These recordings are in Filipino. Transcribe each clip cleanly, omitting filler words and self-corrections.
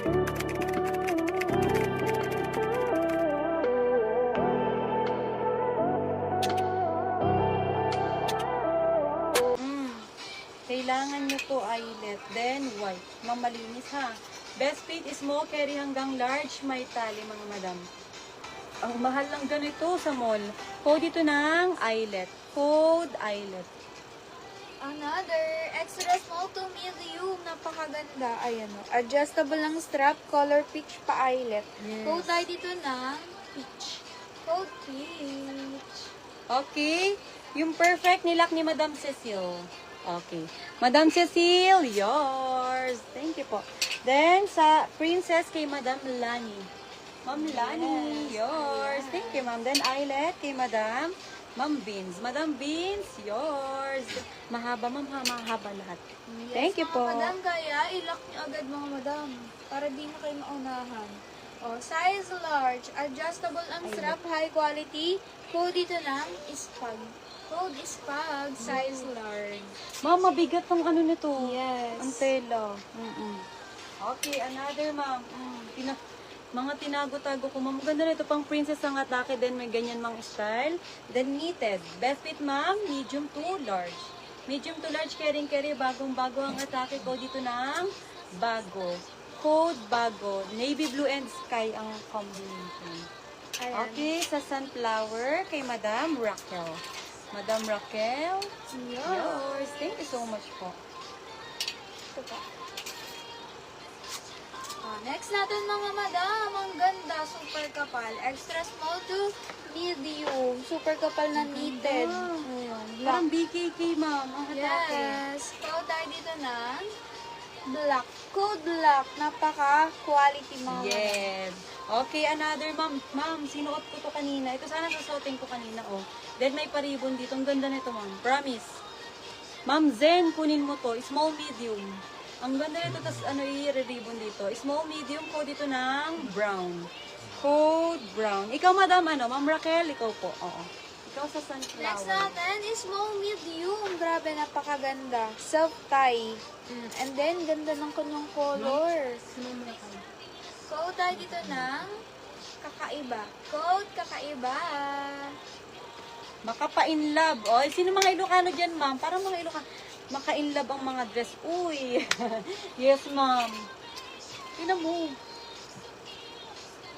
Kailangan nyo po eyelet, then white. Mamalinis ha. Best fit is small, carry hanggang large, may tali mga madam. Ang mahal lang ganito sa mall. Code ito ng eyelet. Code eyelet. Another, extra small to medium. Napakaganda. Ayan o. Adjustable lang strap, color peach pa eyelet. Yes. Code tayo dito ng peach. Code peach. Okay. Yung perfect nilak ni Madam Cecile. Okay. Madam Cecile, yours. Thank you po. Then, sa princess kay Madam Lani. Ma'am Lani, yours. Thank you, ma'am. Then, eyelet kay Madam Beans. Madam Beans, yours. Mahaba, ma'am, ha? Mahaba lahat. Yes, Thank you po. Madam, kaya ilock nyo agad mga madam. Para di na kayo maunahan. O, size large. Adjustable ang strap. High quality. Code dito ng ispag. Code ispag. Size large. Ma'am, mabigat ang ano nito. Yes. Ang tela. Okay, another, ma'am. Mga tinago-tago ko, ma'am. Ganda na ito pang princess ang atake. Then may ganyan mang style. Then knitted. Best fit, ma'am. Medium to large. Medium to large, carry. Bagong-bago ang atake ko dito ng bago. Code bago. Navy blue and sky ang combination. Ayan. Okay, sa sunflower kay Madam Raquel. Madam Raquel, yours. Thank you so much po. Ito pa. Next natin mga madam, ang ganda, super kapal. Extra small to medium. Super kapal na knitted. Ayan, black. Parang BKK, ma'am. Ang hatake. Yes. Code tayo dito ng black. Code black. Napaka-quality mga madam. Yes. Okay, another, ma'am. Ma'am, sinuot ko to kanina. Ito sana susuotin ko kanina, oh. Then may paribon dito. Ang ganda nito, ma'am. Promise. Ma'am Zen, kunin mo to. Small, medium. Ang ganda nito, tapos ano, i-ribbon dito. Small, medium, code dito ng brown. Code brown. Ikaw, madam, ano? Ma'am Raquel, ikaw po. Oo. Ikaw sa sunflower. Next natin is small medium. Grabe, napakaganda. Self-tie. And then, ganda ng kanyang color. Code tayo dito ng kakaiba. Code kakaiba. Maka-pa-in-love. O, sino mga Ilocano dyan, ma'am? Parang mga Ilocano. Maka-in-love ang mga dress. Uy. Yes, ma'am. Tingnan mo.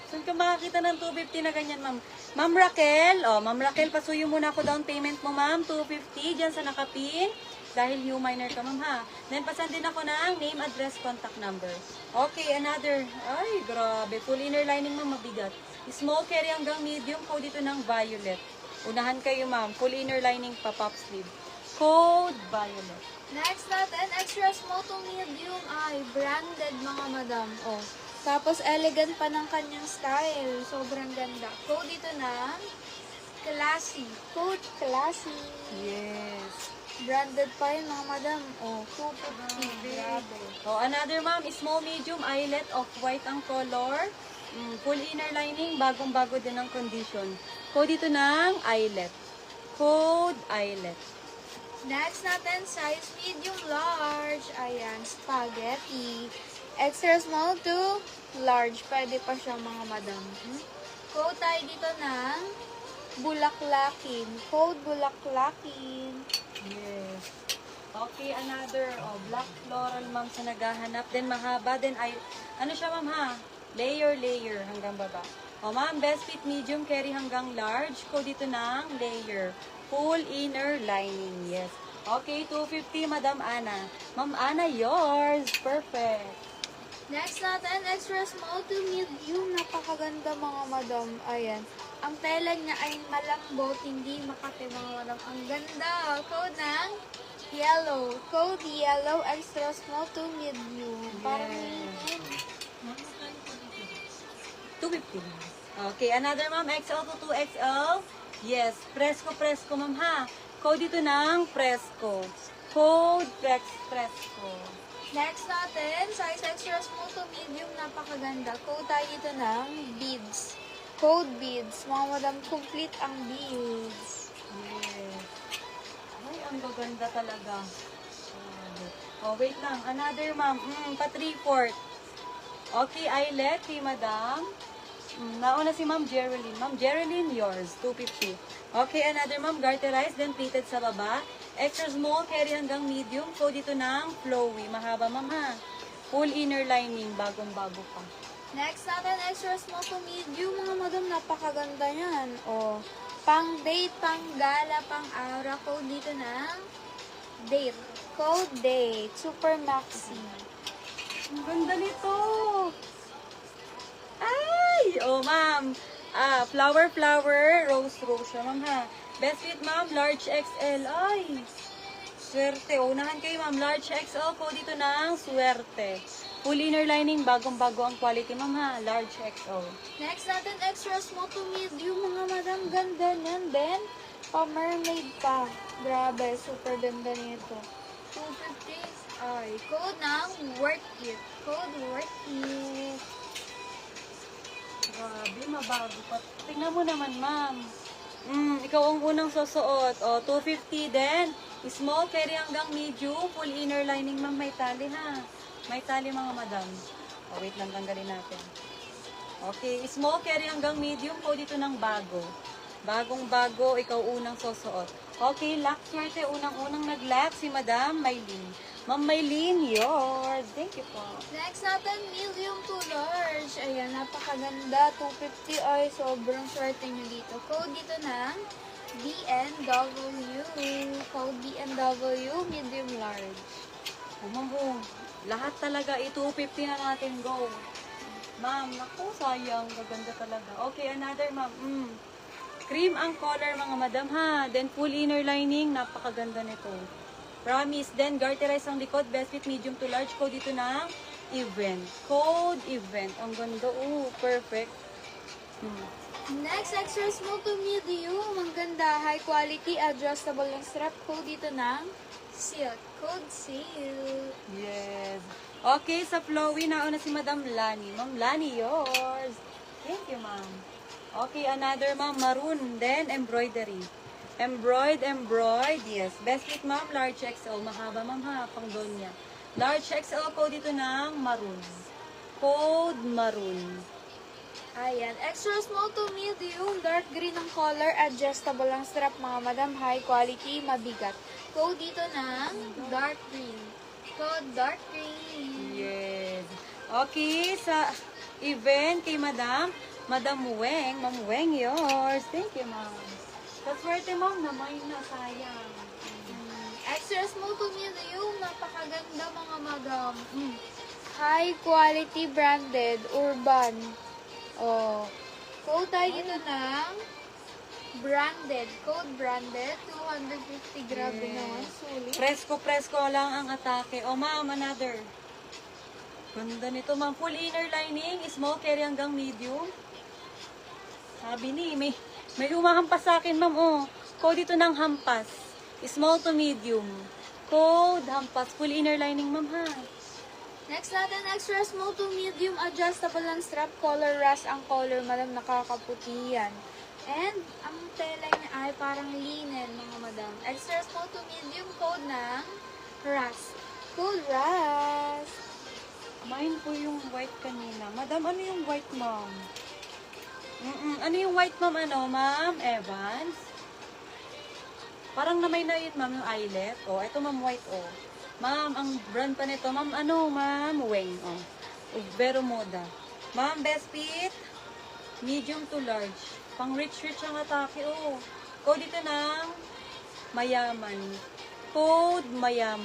Saan ka makakita ng 250 na ganyan, ma'am? Ma'am Raquel. O, Ma'am Raquel, pasuyo muna ako down payment mo, ma'am. 250 dyan sa nakapin. Dahil new minor ka, ma'am, ha? Then, pasan din ako ng name, address, contact number. Okay, another. Ay, grabe. Full inner lining, ma'am, mabigat. Small carry hanggang medium. Code dito ng violet. Unahan kayo, ma'am. Full inner lining pa, pop sleeve. Code violet. Next natin, extra small to medium ay branded mga madam. Oh. Tapos elegant pa ng kanyang style. Sobrang ganda. Code dito ng classy. Code classy. Yes. Branded pa yun mga madam. Oh, 250. Grabe. Oh, another, ma'am, small, medium, eyelet, off-white ang color. Full inner lining, bagong-bago din ang condition. Code dito ng eyelet. Code eyelet. Next natin, size medium large. Ayan, spaghetti. Extra small to large. Pwede pa siya mga madam. Code tayo dito ng bulaklakin. Code bulaklakin. Yes. Okay, another, oh, black floral, ma'am, sa naghahanap. Then, mahaba. Then, ano siya, ma'am, ha? Layer hanggang baba. Oh, ma'am, best fit medium, carry hanggang large. Code dito ng layer. Full inner lining, yes. Okay, 250, Madam Ana. Ma'am Ana, yours. Perfect. Next natin, extra small to medium. Napakaganda mga madam. Ayan. Ang tela niya ay malambot, hindi makate mga madam. Ang ganda. Code ng yellow. Code yellow, extra small to medium. Parang yun. 250. Okay, another, ma'am, XL to 2XL. Yes, presko, ma'am, ha? Code dito ng presko. Code presko. Next natin, size extra small to medium. Napakaganda. Code tayo dito ng beads. Code beads. Mga madam, complete ang beads. Yes. Ay, ang gaganda talaga. Oh, wait lang. Another, ma'am. Pa 3/4. Okay, eyelet kay madam. Nauna si Ma'am Geraldine. Ma'am Geraldine, yours. 250. Okay, another Ma'am garterized, then pleated sa baba. Extra small, carry hanggang medium. So, dito ng flowy. Mahaba, Ma'am, ha? Full inner lining. Bagong-bago pa. Next natin, extra small to medium. Mga madam, napakaganda yan. O, pang date, pang gala, pang aura. Code dito ng date. Code date. Super maxi. Ang ganda nito. Ay! Oh, ma'am. Flower, rose, siya, ma'am, ha? Best fit, ma'am, large XL. Ay! Swerte. Unahan kayo, ma'am. Large XL po dito ng swerte. Full inner lining, bagong-bago ang quality, ma'am, ha? Large XL. Next natin, extra small to medium. Mga madam, ganda niyan. Then, pa-mermaid pa. Grabe, super ganda nito. 250. Ay, code ng worth it. Code worth it. Grabe, mabago pa. Tingnan mo naman, ma'am. Ikaw ang unang susuot. O, 250 din. Small, carry hanggang medium. Full inner lining, ma'am. May tali, ha? May tali, mga madam. O, wait lang, tanggalin natin. Okay, small, carry hanggang medium. Po dito ng bago. Bagong-bago, ikaw unang susuot. Okay, lock swerte. Unang-unang nag-lock si Madam Maylene. Ma'am Maylene, yours. Thank you po. Next natin, medium to large. Ayan, napakaganda. 250. Ay, sobrang swerte nyo dito. Code dito ng BNW. Code BNW, medium large. Ma'am, lahat talaga, 250 na natin, go. Ma'am, naku, sayang. Gaganda talaga. Okay, another, ma'am. Cream ang color, mga madam, ha. Then, full inner lining. Napakaganda nito. Promise. Then, garterize ang likod. Best fit, medium to large. Code dito ng event. Code event. Ang ganda. Oh, perfect. Next, extra small to medium. Ang ganda. High quality, adjustable yung strap. Code dito ng silk. Code silk. Yes. Okay, sa flowy, nauna si Madam Lani. Ma'am Lani, yours. Thank you, ma'am. Okay, another, ma'am, maroon. Then, embroidery. Embroid, yes. Best fit, ma'am, large XL. Mahaba, ma'am, ha, pang donya. Large XL po dito ng maroon. Code maroon. Ayan. Extra small to medium. Dark green ang color. Adjustable ang strap, mga madam. High quality, mabigat. Code dito ng dark green. Code dark green. Yes. Okay, sa event kay Madam Weng. Ma'am Weng, yours. Thank you, ma'am. Kaswerte, ma'am, namay na, sayang. Extra small to medium. Napakaganda, mga madam. High quality branded. Urban. Oh. Code tayo dito ng branded. Code branded. 250. Grabe naman. Sulit. Presko lang ang atake. O, ma'am, another. Ganda nito, ma'am. Full inner lining, small carry hanggang medium. Sabi ni, may humahampas sa akin, ma'am, oh. Code dito ng hampas. Small to medium. Code hampas. Full inner lining, ma'am, ha. Next natin, extra small to medium. Adjustable ang strap. Color rust ang color. Madam, nakakaputi yan. And, ang tela niya ay parang linen, mga madam. Extra small to medium. Code ng rust. Code rust. Mine po yung white kanina. Madam, ano yung white, ma'am? Ano yung white, ma'am? Ano, ma'am? Evans? Parang namay na yun, ma'am, yung eyelet. Oh, ito, ma'am, white, oh. Ma'am, ang brand pa nito, ma'am, ano, ma'am? Weng, oh. Vero Moda. Ma'am, best fit? Medium to large. Pang rich ang atake, oh. Code dito ng mayaman. Code mayaman.